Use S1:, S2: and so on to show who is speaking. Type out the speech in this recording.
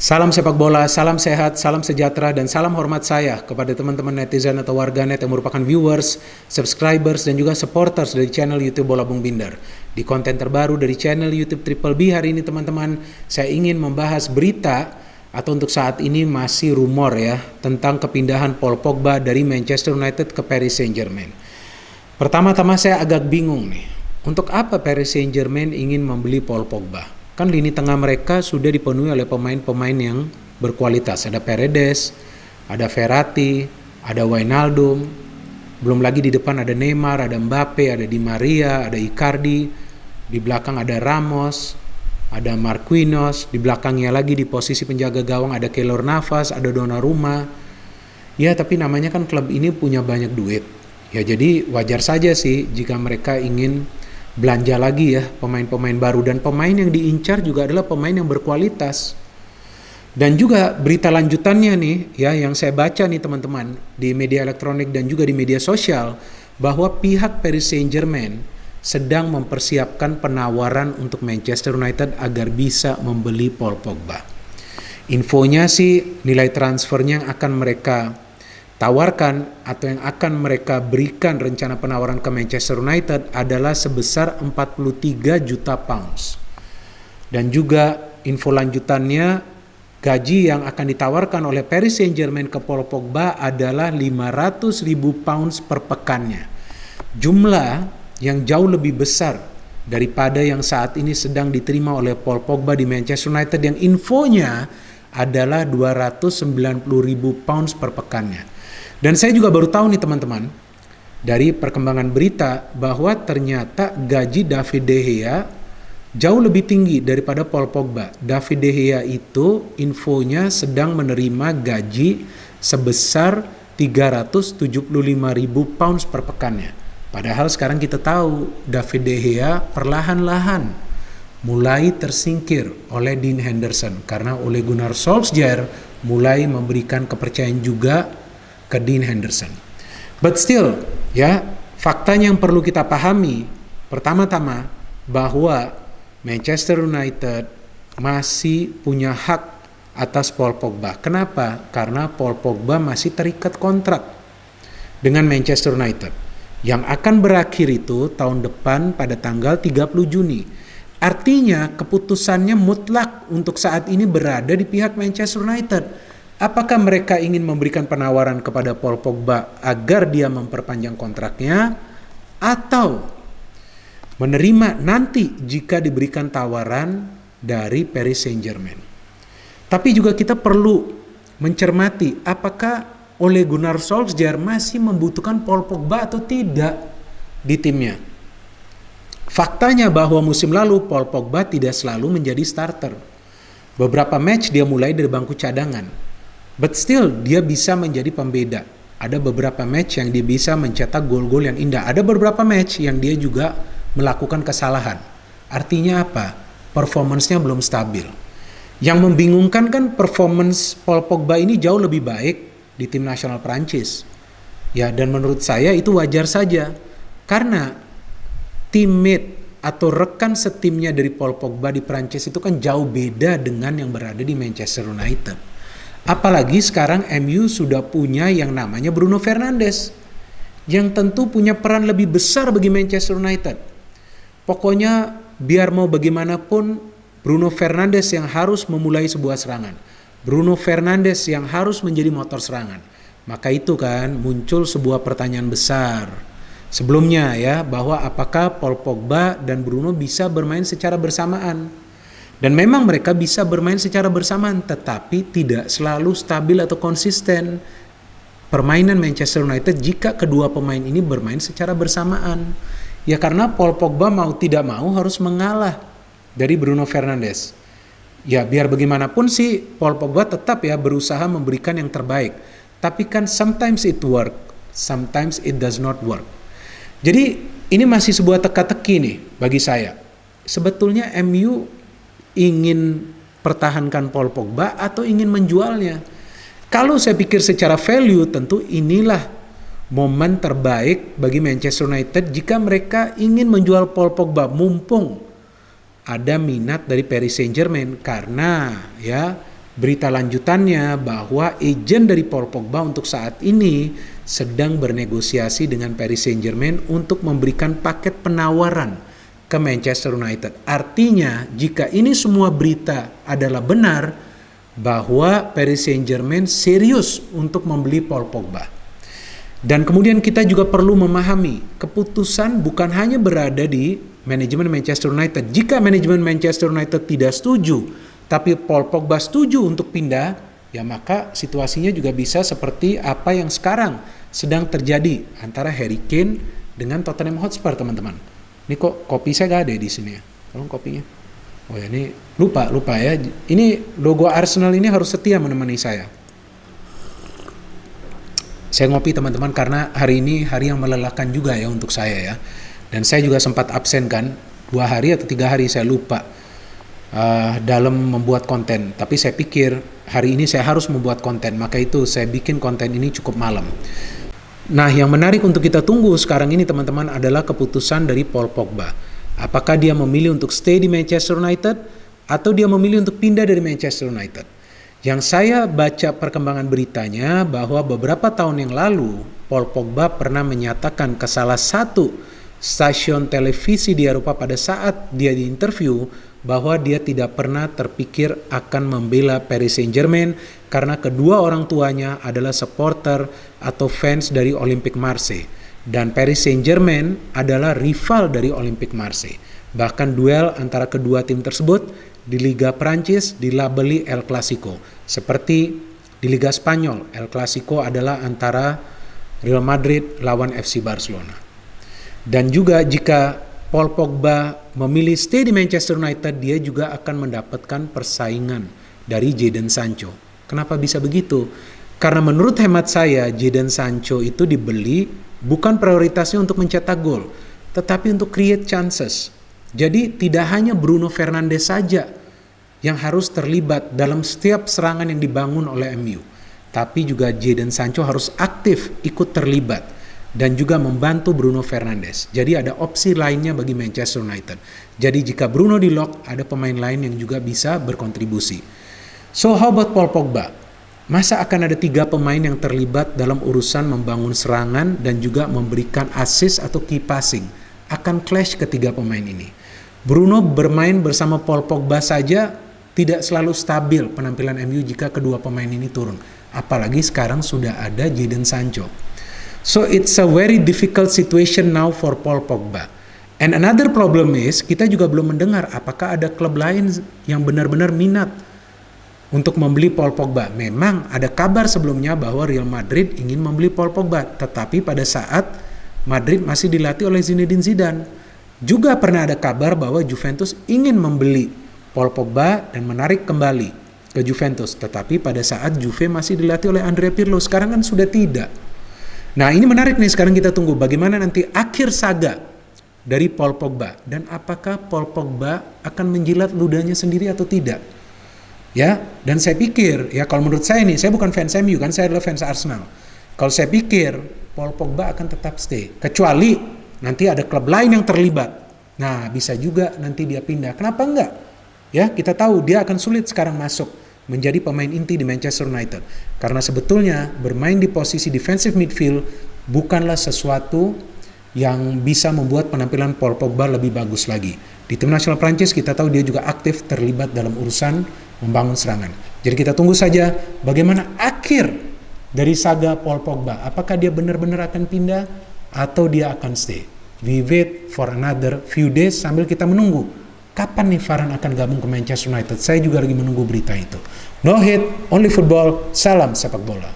S1: Salam sepak bola, salam sehat, salam sejahtera, dan salam hormat saya kepada teman-teman netizen atau warganet yang merupakan viewers, subscribers, dan juga supporters dari channel YouTube Bola Bung Binder. Di konten terbaru dari channel YouTube Triple B hari ini teman-teman, saya ingin membahas berita atau untuk saat ini masih rumor ya tentang kepindahan Paul Pogba dari Manchester United ke Paris Saint-Germain. Pertama-tama saya agak bingung nih, untuk apa Paris Saint-Germain ingin membeli Paul Pogba? Kan lini tengah mereka sudah dipenuhi oleh pemain-pemain yang berkualitas. Ada Paredes, ada Verratti, ada Wijnaldum. Belum lagi di depan ada Neymar, ada Mbappe, ada Di Maria, ada Icardi. Di belakang ada Ramos, ada Marquinhos. Di belakangnya lagi di posisi penjaga gawang ada Keylor Navas, ada Donnarumma. Ya tapi namanya kan klub ini punya banyak duit. Ya jadi wajar saja sih jika mereka ingin belanja lagi ya pemain-pemain baru, dan pemain yang diincar juga adalah pemain yang berkualitas. Dan juga berita lanjutannya nih ya yang saya baca nih teman-teman di media elektronik dan juga di media sosial, bahwa pihak Paris Saint-Germain sedang mempersiapkan penawaran untuk Manchester United agar bisa membeli Paul Pogba. Infonya sih nilai transfernya yang akan mereka tawarkan atau yang akan mereka berikan rencana penawaran ke Manchester United adalah sebesar 43 juta pounds. Dan juga info lanjutannya, gaji yang akan ditawarkan oleh Paris Saint-Germain ke Paul Pogba adalah 500 ribu pounds per pekannya. Jumlah yang jauh lebih besar daripada yang saat ini sedang diterima oleh Paul Pogba di Manchester United yang infonya adalah 290 ribu pounds per pekannya. Dan saya juga baru tahu nih teman-teman dari perkembangan berita bahwa ternyata gaji David De Gea jauh lebih tinggi daripada Paul Pogba. David De Gea itu infonya sedang menerima gaji sebesar 375 ribu pounds per pekannya. Padahal sekarang kita tahu David De Gea perlahan-lahan mulai tersingkir oleh Dean Henderson karena Ole Gunnar Solskjaer mulai memberikan kepercayaan juga ke Dean Henderson. But still, ya, faktanya yang perlu kita pahami pertama-tama bahwa Manchester United masih punya hak atas Paul Pogba. Kenapa? Karena Paul Pogba masih terikat kontrak dengan Manchester United yang akan berakhir itu tahun depan pada tanggal 30 Juni. Artinya keputusannya mutlak untuk saat ini berada di pihak Manchester United. Apakah mereka ingin memberikan penawaran kepada Paul Pogba agar dia memperpanjang kontraknya, atau menerima nanti jika diberikan tawaran dari Paris Saint-Germain? Tapi juga kita perlu mencermati apakah Ole Gunnar Solskjaer masih membutuhkan Paul Pogba atau tidak di timnya. Faktanya bahwa musim lalu Paul Pogba tidak selalu menjadi starter. Beberapa match dia mulai dari bangku cadangan. But still dia bisa menjadi pembeda. Ada beberapa match yang dia bisa mencetak gol-gol yang indah. Ada beberapa match yang dia juga melakukan kesalahan. Artinya apa? Performance-nya belum stabil. Yang membingungkan kan performance Paul Pogba ini jauh lebih baik di tim nasional Prancis. Ya, dan menurut saya itu wajar saja. Karena teammate atau rekan setimnya dari Paul Pogba di Prancis itu kan jauh beda dengan yang berada di Manchester United. Apalagi sekarang MU sudah punya yang namanya Bruno Fernandes yang tentu punya peran lebih besar bagi Manchester United. Pokoknya biar mau bagaimanapun Bruno Fernandes yang harus memulai sebuah serangan. Bruno Fernandes yang harus menjadi motor serangan. Maka itu kan muncul sebuah pertanyaan besar sebelumnya ya, bahwa apakah Paul Pogba dan Bruno bisa bermain secara bersamaan. Dan memang mereka bisa bermain secara bersamaan, tetapi tidak selalu stabil atau konsisten permainan Manchester United jika kedua pemain ini bermain secara bersamaan. Ya karena Paul Pogba mau tidak mau harus mengalah dari Bruno Fernandes. Ya biar bagaimanapun sih Paul Pogba tetap ya berusaha memberikan yang terbaik. Tapi kan sometimes it work, sometimes it does not work. Jadi ini masih sebuah teka-teki nih bagi saya. Sebetulnya MU ingin pertahankan Paul Pogba atau ingin menjualnya? Kalau saya pikir secara value, tentu inilah momen terbaik bagi Manchester United jika mereka ingin menjual Paul Pogba mumpung ada minat dari Paris Saint-Germain, karena ya Berita lanjutannya bahwa agen dari Paul Pogba untuk saat ini sedang bernegosiasi dengan Paris Saint-Germain untuk memberikan paket penawaran ke Manchester United. Artinya jika ini semua berita adalah benar, bahwa Paris Saint-Germain serius untuk membeli Paul Pogba. Dan kemudian kita juga perlu memahami keputusan bukan hanya berada di manajemen Manchester United. Jika manajemen Manchester United tidak setuju, tapi Paul Pogba setuju untuk pindah, ya maka situasinya juga bisa seperti apa yang sekarang sedang terjadi antara Harry Kane dengan Tottenham Hotspur, teman-teman. Ini kok kopi saya gak ada di sini ya? Tolong kopinya. Oh ya, ini lupa ya. Ini logo Arsenal ini harus setia menemani saya. Saya ngopi teman-teman karena hari ini hari yang melelahkan juga ya untuk saya ya. Dan saya juga sempat absen kan 2 hari atau 3 hari saya lupa dalam membuat konten. Tapi saya pikir hari ini saya harus membuat konten, maka itu saya bikin konten ini cukup malam. Nah, yang menarik untuk kita tunggu sekarang ini teman-teman adalah keputusan dari Paul Pogba. Apakah dia memilih untuk stay di Manchester United atau dia memilih untuk pindah dari Manchester United? Yang saya baca perkembangan beritanya bahwa beberapa tahun yang lalu Paul Pogba pernah menyatakan ke salah satu stasiun televisi di Eropa pada saat dia diinterview bahwa dia tidak pernah terpikir akan membela Paris Saint-Germain karena kedua orang tuanya adalah supporter atau fans dari Olympique Marseille. Dan Paris Saint-Germain adalah rival dari Olympique Marseille. Bahkan duel antara kedua tim tersebut di Liga Prancis dilabeli El Clasico. Seperti di Liga Spanyol, El Clasico adalah antara Real Madrid lawan FC Barcelona. Dan juga jika Paul Pogba memilih stay di Manchester United, dia juga akan mendapatkan persaingan dari Jadon Sancho. Kenapa bisa begitu? Karena menurut hemat saya, Jadon Sancho itu dibeli bukan prioritasnya untuk mencetak gol, tetapi untuk create chances. Jadi tidak hanya Bruno Fernandes saja yang harus terlibat dalam setiap serangan yang dibangun oleh MU, tapi juga Jadon Sancho harus aktif ikut terlibat dan juga membantu Bruno Fernandes. Jadi ada opsi lainnya bagi Manchester United. Jadi jika Bruno di lock, ada pemain lain yang juga bisa berkontribusi. So how about Paul Pogba? Masa akan ada 3 pemain yang terlibat dalam urusan membangun serangan dan juga memberikan assist atau key passing? Akan clash ketiga pemain ini. Bruno bermain bersama Paul Pogba saja tidak selalu stabil penampilan MU jika kedua pemain ini turun. Apalagi sekarang sudah ada Jadon Sancho. So it's a very difficult situation now for Paul Pogba. And another problem is, kita juga belum mendengar apakah ada klub lain yang benar-benar minat untuk membeli Paul Pogba. Memang ada kabar sebelumnya bahwa Real Madrid ingin membeli Paul Pogba, tetapi pada saat Madrid masih dilatih oleh Zinedine Zidane. Juga pernah ada kabar bahwa Juventus ingin membeli Paul Pogba dan menarik kembali ke Juventus, tetapi pada saat Juve masih dilatih oleh Andrea Pirlo. Sekarang kan sudah tidak. Nah, ini menarik nih, sekarang kita tunggu bagaimana nanti akhir saga dari Paul Pogba dan apakah Paul Pogba akan menjilat ludahnya sendiri atau tidak. Ya, dan saya pikir, ya kalau menurut saya nih, saya bukan fans MU kan, saya adalah fans Arsenal. Kalau saya pikir, Paul Pogba akan tetap stay. Kecuali nanti ada klub lain yang terlibat. Nah, bisa juga nanti dia pindah. Kenapa enggak? Ya, kita tahu dia akan sulit sekarang masuk menjadi pemain inti di Manchester United. Karena sebetulnya bermain di posisi defensive midfield bukanlah sesuatu yang bisa membuat penampilan Paul Pogba lebih bagus lagi. Di tim nasional Prancis kita tahu dia juga aktif terlibat dalam urusan membangun serangan. Jadi kita tunggu saja bagaimana akhir dari saga Paul Pogba. Apakah dia benar-benar akan pindah atau dia akan stay? We wait for another few days sambil kita menunggu kapan nih Varane akan gabung ke Manchester United. Saya juga lagi menunggu berita itu. No hate, only football. Salam sepak bola.